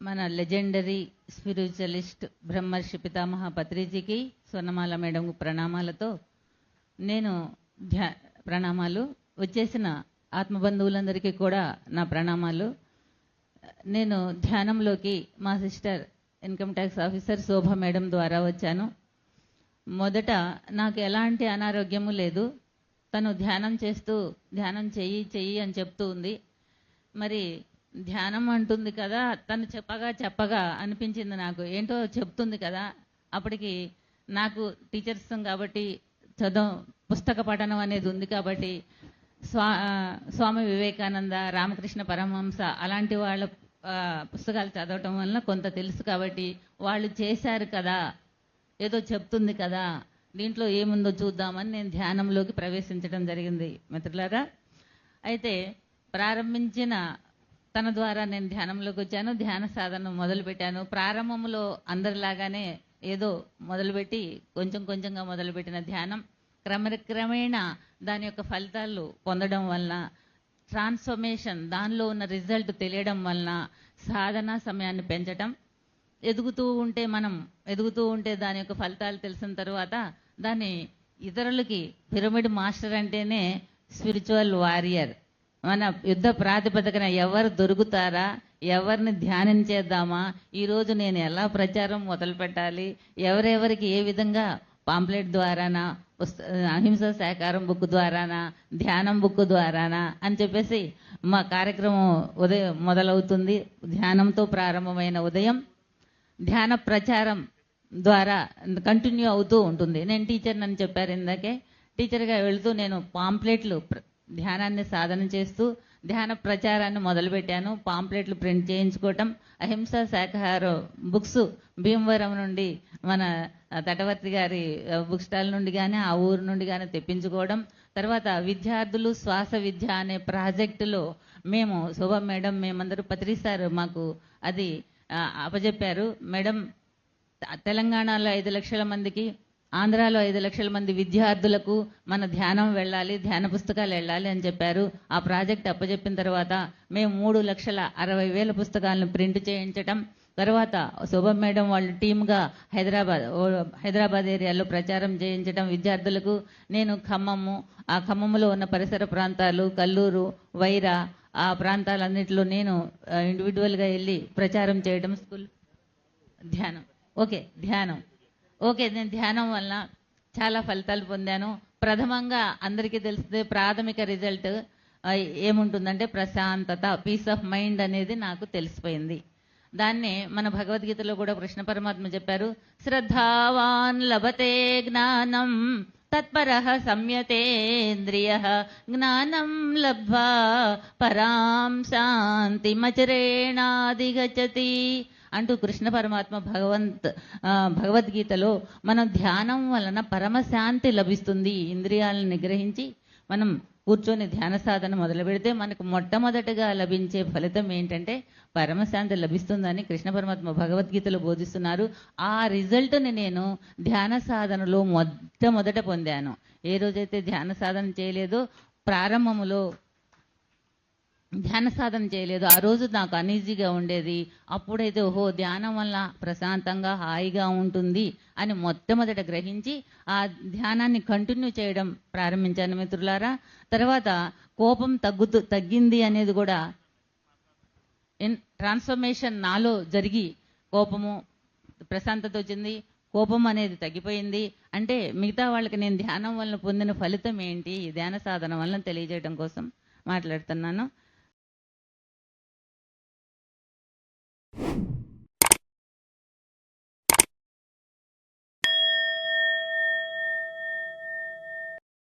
మన legendary spiritualist బ్రహ్మర్షి పితామహ పత్రిజీకి స్వర్ణమాల మేడంకు ప్రణామాలతో నేను ప్రణామాలు వచ్చేసిన ఆత్మబంధువులందరికీ కూడా నా ప్రణామాలు. నేను ధ్యానంలోకి మా సిస్టర్ ఇన్కమ్ ట్యాక్స్ ఆఫీసర్ శోభ మేడం ద్వారా వచ్చాను. మొదట నాకు ఎలాంటి అనారోగ్యము లేదు. తను ధ్యానం చేస్తూ ధ్యానం చెయ్యి అని చెప్తూ ఉంది. మరి ధ్యానం అంటుంది కదా, తను చెప్పగా అనిపించింది నాకు, ఏంటో చెప్తుంది కదా. అప్పటికి నాకు టీచర్స్ కాబట్టి పుస్తక పఠనం అనేది ఉంది కాబట్టి స్వామి వివేకానంద, రామకృష్ణ పరమహంస అలాంటి వాళ్ళ పుస్తకాలు చదవటం వలన కొంత తెలుసు కాబట్టి వాళ్ళు చేశారు కదా, ఏదో చెప్తుంది కదా, దీంట్లో ఏముందో చూద్దామని నేను ధ్యానంలోకి ప్రవేశించడం జరిగింది మిత్రులారా. అయితే ప్రారంభించిన తన ద్వారా నేను ధ్యానంలోకి వచ్చాను. ధ్యాన సాధన మొదలుపెట్టాను. ప్రారంభంలో అందరిలాగానే ఏదో మొదలుపెట్టి కొంచెంగా మొదలుపెట్టిన ధ్యానం క్రమేణా దాని యొక్క ఫలితాలు పొందడం వలన, ట్రాన్స్ఫర్మేషన్ దానిలో ఉన్న రిజల్ట్ తెలియడం వలన సాధన సమయాన్ని పెంచటం, ఎదుగుతూ ఉంటే దాని యొక్క ఫలితాలు తెలిసిన తర్వాత దాన్ని ఇతరులకి, పిరమిడ్ మాస్టర్ అంటేనే స్పిరిచువల్ వారియర్. మన యుద్ధ ప్రాతిపదికన ఎవరు దొరుకుతారా, ఎవరిని ధ్యానం చేద్దామా, ఈరోజు నేను ఎలా ప్రచారం మొదలు పెట్టాలి, ఎవరెవరికి ఏ విధంగా పాంప్లెట్ ద్వారానా, అహింస సహకారం బుక్ ద్వారానా, ధ్యానం బుక్ ద్వారానా అని చెప్పేసి మా కార్యక్రమం ఉదయం మొదలవుతుంది. ధ్యానంతో ప్రారంభమైన ఉదయం ధ్యాన ప్రచారం ద్వారా కంటిన్యూ అవుతూ ఉంటుంది. నేను టీచర్ అని చెప్పారు ఇందాకే. టీచర్గా వెళుతూ నేను పాంప్లెట్లు ధ్యానాన్ని సాధన చేస్తూ ధ్యాన ప్రచారాన్ని మొదలుపెట్టాను. పాంప్లెట్లు ప్రింట్ చేయించుకోవటం, అహింస శాఖాహారం బుక్స్ భీమవరం నుండి మన తటవర్తి గారి బుక్ స్టాల్ నుండి కానీ ఆ ఊరు నుండి కానీ తెప్పించుకోవడం. తర్వాత విద్యార్థులు శ్వాస విద్య అనే ప్రాజెక్టులో మేము శోభ మేడం, మేమందరూ పత్రి సార్ మాకు అది అప్పచెప్పారు. మేడం, తెలంగాణలో 5 లక్షల మందికి, ఆంధ్రాలో 5 లక్షల మంది విద్యార్థులకు మన ధ్యానం వెళ్ళాలి, ధ్యాన పుస్తకాలు వెళ్ళాలి అని చెప్పారు. ఆ ప్రాజెక్ట్ అప్పచెప్పిన తర్వాత మేము 3,60,000 పుస్తకాలను ప్రింట్ చేయించటం, తర్వాత శోభ మేడం వాళ్ళు టీమ్గా హైదరాబాద్ ఏరియాలో ప్రచారం చేయించడం విద్యార్థులకు. నేను ఆ ఖమ్మంలో ఉన్న పరిసర ప్రాంతాలు, కల్లూరు, వైరా ఆ ప్రాంతాలన్నింటిలో నేను ఇండివిజువల్గా వెళ్ళి ప్రచారం చేయడం. స్కూల్ ధ్యానం నేను ధ్యానం వలన చాలా ఫలితాలు పొందాను. ప్రథమంగా అందరికీ తెలిస్తే ప్రాథమిక రిజల్ట్ ఏముంటుందంటే ప్రశాంతత, పీస్ ఆఫ్ మైండ్ అనేది నాకు తెలిసిపోయింది. దాన్నే మన భగవద్గీతలో కూడా కృష్ణ పరమాత్మ చెప్పారు, శ్రద్ధావాన్ లభతే జ్ఞానం తత్పరః సంయతేంద్రియ జ్ఞానం లబ్ధ్వా పరాం శాంతిమచరేణాధిగచ్చతి అంటూ కృష్ణ పరమాత్మ భగవద్గీతలో మనం ధ్యానం వలన పరమశాంతి లభిస్తుంది. ఇంద్రియాలను నిగ్రహించి మనం కూర్చొని ధ్యాన సాధన మొదలు పెడితే మనకు మొట్టమొదటిగా లభించే ఫలితం ఏంటంటే పరమశాంతి లభిస్తుందని కృష్ణ పరమాత్మ భగవద్గీతలో బోధిస్తున్నారు. ఆ రిజల్ట్ని నేను ధ్యాన సాధనలో మొట్టమొదట పొందాను. ఏ రోజైతే ధ్యాన సాధన చేయలేదో, ప్రారంభములో ధ్యాన సాధన చేయలేదు, ఆ రోజు నాకు అనీజీగా ఉండేది. అప్పుడైతే ఓహో, ధ్యానం వల్ల ప్రశాంతంగా హాయిగా ఉంటుంది అని మొట్టమొదట గ్రహించి ఆ ధ్యానాన్ని కంటిన్యూ చేయడం ప్రారంభించాను మిత్రులారా. తర్వాత కోపం తగ్గింది అనేది కూడా ట్రాన్స్ఫర్మేషన్ నాలో జరిగి కోపము ప్రశాంతత వచ్చింది, కోపం అనేది తగ్గిపోయింది. అంటే మిగతా వాళ్ళకి నేను ధ్యానం వలన పొందిన ఫలితం ఏంటి, ధ్యాన సాధన వలన తెలియజేయడం కోసం మాట్లాడుతున్నాను.